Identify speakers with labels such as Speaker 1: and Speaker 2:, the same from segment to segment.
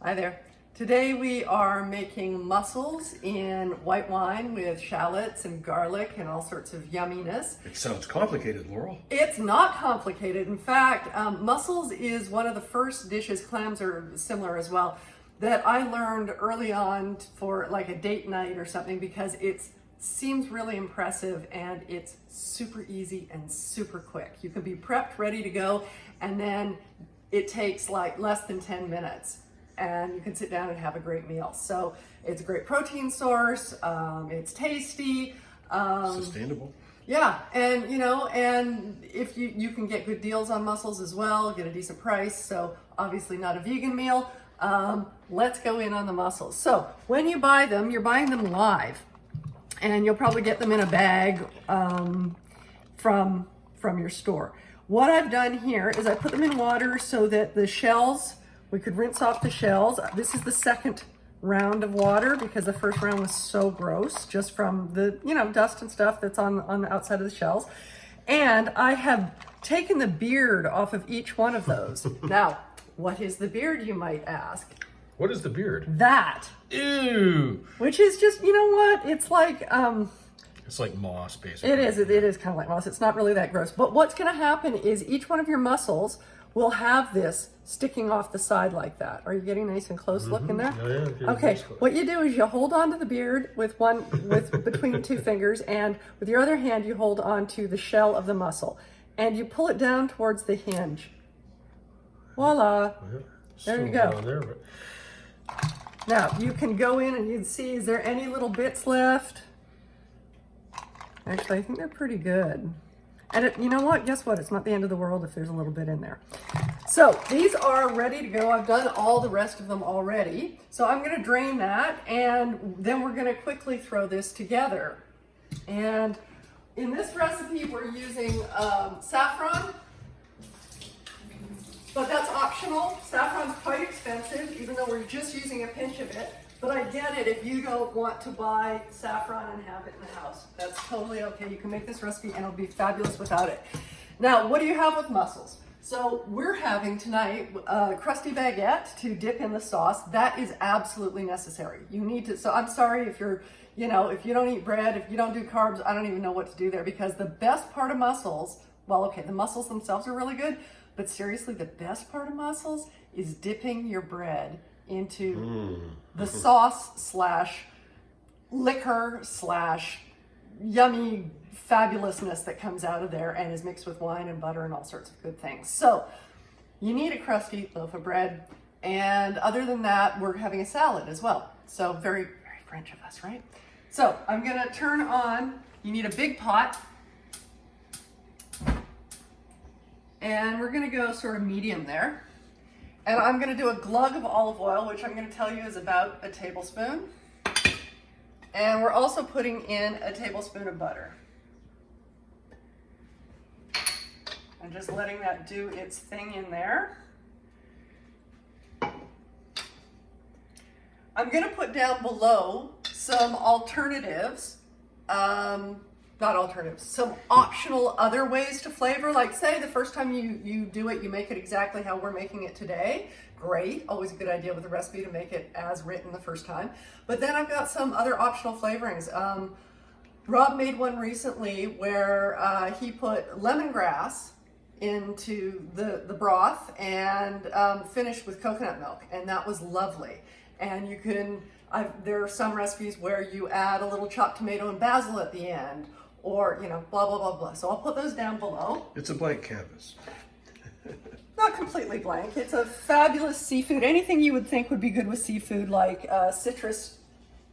Speaker 1: Hi there. Today we are making mussels in white wine with shallots and garlic and all sorts of yumminess.
Speaker 2: It sounds complicated, Laurel.
Speaker 1: It's not complicated. In fact, mussels is one of the first dishes, clams are similar as well, that I learned early on for like a date night or something because it seems really impressive and it's super easy and super quick. You can be prepped, ready to go, and then it takes like less than 10 minutes. And you can sit down and have a great meal. So it's a great protein source. It's tasty.
Speaker 2: Sustainable.
Speaker 1: Yeah, and you know, and if you can get good deals on mussels as well, get a decent price. So obviously not a vegan meal. Let's go in on the mussels. So when you buy them, you're buying them live, and you'll probably get them in a bag from your store. What I've done here is I put them in water so that the shells. We could rinse off the shells. This is the second round of water because the first round was so gross just from the, dust and stuff that's on the outside of the shells. And I have taken the beard off of each one of those. Now, what is the beard, you might ask?
Speaker 2: What is the beard?
Speaker 1: That.
Speaker 2: Ew.
Speaker 1: Which is just, you know what? It's like...
Speaker 2: It's like moss, basically.
Speaker 1: It is kind of like moss. It's not really that gross. But what's going to happen is each one of your mussels will have this sticking off the side like that. Are you getting nice and close looking there?
Speaker 2: Oh, yeah,
Speaker 1: okay, what you do is you hold on to the beard with between two fingers, and with your other hand you hold on to the shell of the mussel, and you pull it down towards the hinge. Voila.
Speaker 2: Yeah.
Speaker 1: There you go. Now you can go in and you can see, is there any little bits left? Actually, I think they're pretty good. And you know what? Guess what? It's not the end of the world if there's a little bit in there. So these are ready to go. I've done all the rest of them already. So I'm going to drain that, and then we're going to quickly throw this together. And in this recipe, we're using saffron, but that's optional. Saffron's quite expensive, even though we're just using a pinch of it. But I get it if you don't want to buy saffron and have it in the house. That's totally okay. You can make this recipe and it'll be fabulous without it. Now, what do you have with mussels? So we're having tonight a crusty baguette to dip in the sauce. That is absolutely necessary. You need to, so I'm sorry if you're, if you don't eat bread, if you don't do carbs, I don't even know what to do there, because the best part of mussels, well, okay, the mussels themselves are really good, but seriously, the best part of mussels is dipping your bread into the sauce slash liquor slash yummy fabulousness that comes out of there and is mixed with wine and butter and all sorts of good things. So you need a crusty loaf of bread, and other than that, we're having a salad as well. So very, very French of us, right? So I'm gonna turn on, you need a big pot, and we're gonna go sort of medium there. And I'm going to do a glug of olive oil, which I'm going to tell you is about a tablespoon. And we're also putting in a tablespoon of butter. And just letting that do its thing in there. I'm going to put down below some alternatives. Not alternatives, some optional other ways to flavor. Like say the first time you do it, you make it exactly how we're making it today. Great, always a good idea with a recipe to make it as written the first time. But then I've got some other optional flavorings. Rob made one recently where he put lemongrass into the broth and finished with coconut milk, and that was lovely. And you can, there are some recipes where you add a little chopped tomato and basil at the end, or, blah, blah, blah, blah. So I'll put those down below.
Speaker 2: It's a blank canvas.
Speaker 1: Not completely blank. It's a fabulous seafood. Anything you would think would be good with seafood, like citrus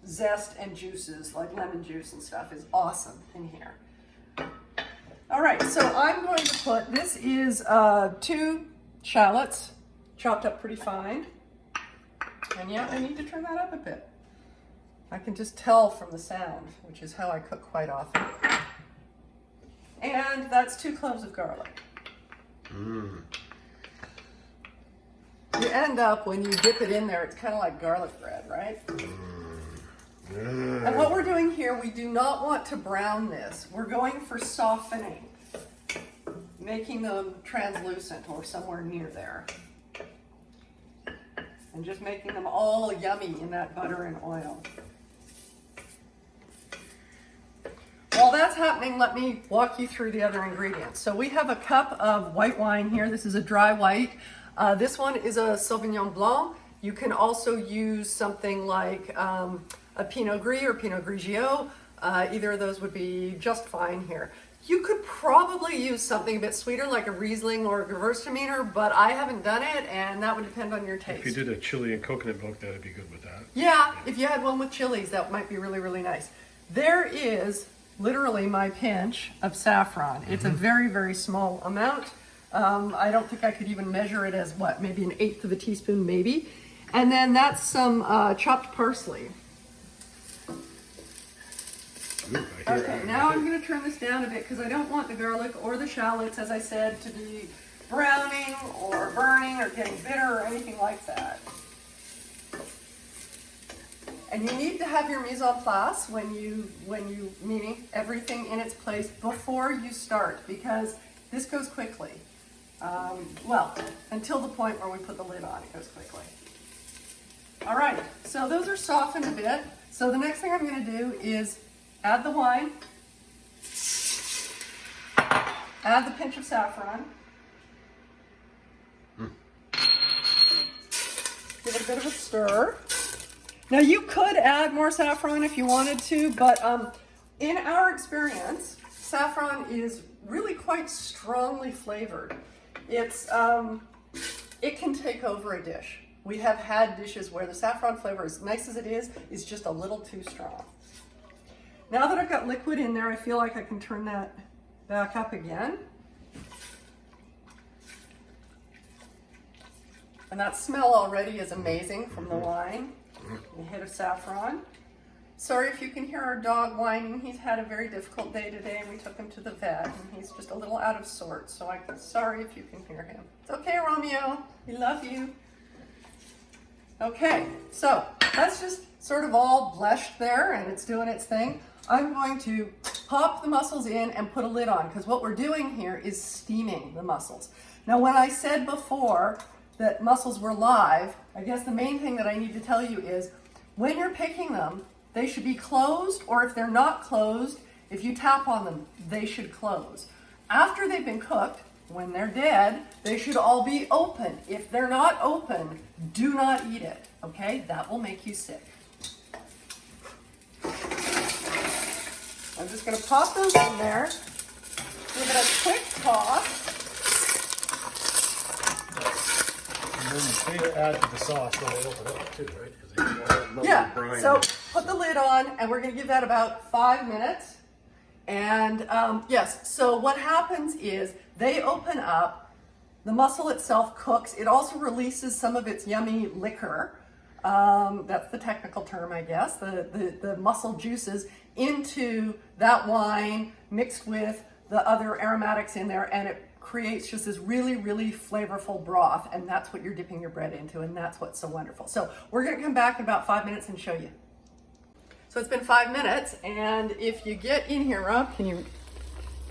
Speaker 1: zest and juices, like lemon juice and stuff, is awesome in here. All right, so I'm going to put, this is 2 shallots, chopped up pretty fine. And yeah, I need to turn that up a bit. I can just tell from the sound, which is how I cook quite often. And that's 2 cloves of garlic. You end up, when you dip it in there, it's kind of like garlic bread, right? And what we're doing here, we do not want to brown this. We're going for softening, making them translucent or somewhere near there. and just making them all yummy in that butter and oil. While that's happening, let me walk you through the other ingredients. So we have a cup of white wine here. This is a dry white. This one is a sauvignon blanc. You can also use something like a pinot gris or pinot grigio. Either of those would be just fine here. You could probably use something a bit sweeter like a Riesling or a Gewürztraminer, but I haven't done it, and that would depend on your taste.
Speaker 2: If you did a chili and coconut milk, that'd be good with that.
Speaker 1: Yeah, if you had one with chilies, that might be really, really nice. There is literally my pinch of saffron. It's a very, very small amount. I don't think I could even measure it as what, maybe 1/8 of a teaspoon, maybe. And then that's some chopped parsley. Okay, now I'm going to turn this down a bit because I don't want the garlic or the shallots, as I said, to be browning or burning or getting bitter or anything like that. And you need to have your mise en place meaning everything in its place before you start, because this goes quickly. Well, until the point where we put the lid on, it goes quickly. All right, so those are softened a bit. So the next thing I'm going to do is add the wine, add the pinch of saffron, give it a bit of a stir. Now you could add more saffron if you wanted to, but in our experience, saffron is really quite strongly flavored. It can take over a dish. We have had dishes where the saffron flavor, as nice as it is just a little too strong. Now that I've got liquid in there, I feel like I can turn that back up again. And that smell already is amazing from the wine. A hit of saffron. Sorry if you can hear our dog whining. He's had a very difficult day today. We took him to the vet and he's just a little out of sorts. So I'm sorry if you can hear him. It's okay, Romeo. We love you. Okay, so that's just sort of all blessed there and it's doing its thing. I'm going to pop the mussels in and put a lid on because what we're doing here is steaming the mussels. Now when I said before that mussels were live, I guess the main thing that I need to tell you is when you're picking them, they should be closed, or if they're not closed, if you tap on them, they should close. After they've been cooked, when they're dead, they should all be open. If they're not open, do not eat it, okay? That will make you sick. I'm just gonna pop those in there, give it a quick toss.
Speaker 2: And then you say to add to the sauce, then it'll open up too, right? 'Cause you want that lovely
Speaker 1: Yeah,
Speaker 2: brine.
Speaker 1: so put the lid on and we're gonna give that about 5 minutes. And yes, so what happens is they open up, the mussel itself cooks, it also releases some of its yummy liquor. That's the technical term, I guess, the mussel juices into that wine mixed with the other aromatics in there, and it creates just this really, really flavorful broth, and that's what you're dipping your bread into, and that's what's so wonderful. So we're gonna come back in about 5 minutes and show you. So it's been 5 minutes, and if you get in here, Rob, you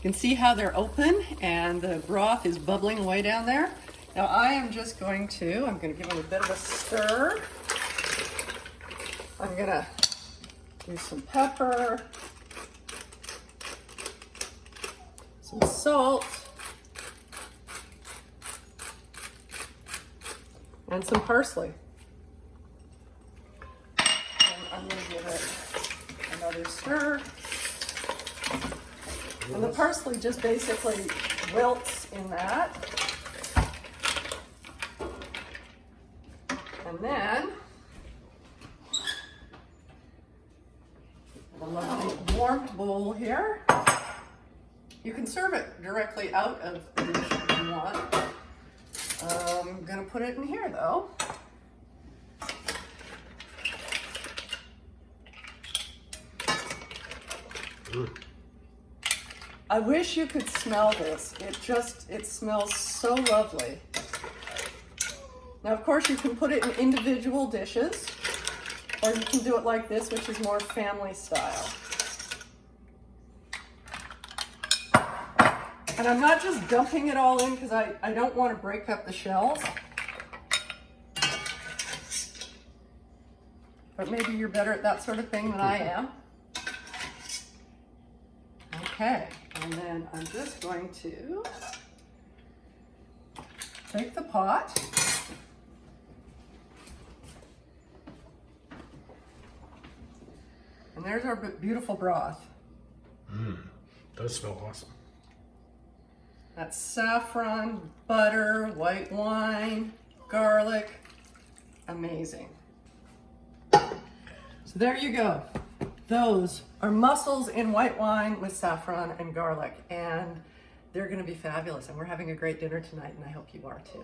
Speaker 1: can see how they're open, and the broth is bubbling away down there. Now I'm gonna give them a bit of a stir. I'm gonna do some pepper, some salt, and some parsley. And I'm going to give it another stir. And the parsley just basically wilts in that. And then a lovely warmed bowl here. You can serve it directly out of the dish if you want. I'm gonna put it in here though. I wish you could smell this. It smells so lovely. Now of course you can put it in individual dishes, or you can do it like this, which is more family style. And I'm not just dumping it all in because I don't want to break up the shells. but maybe you're better at that sort of thing than I am. Okay, and then I'm just going to take the pot. And there's our beautiful broth.
Speaker 2: Does smell awesome.
Speaker 1: That's saffron, butter, white wine, garlic. Amazing. So there you go. Those are mussels in white wine with saffron and garlic, and they're gonna be fabulous. And we're having a great dinner tonight, and I hope you are too.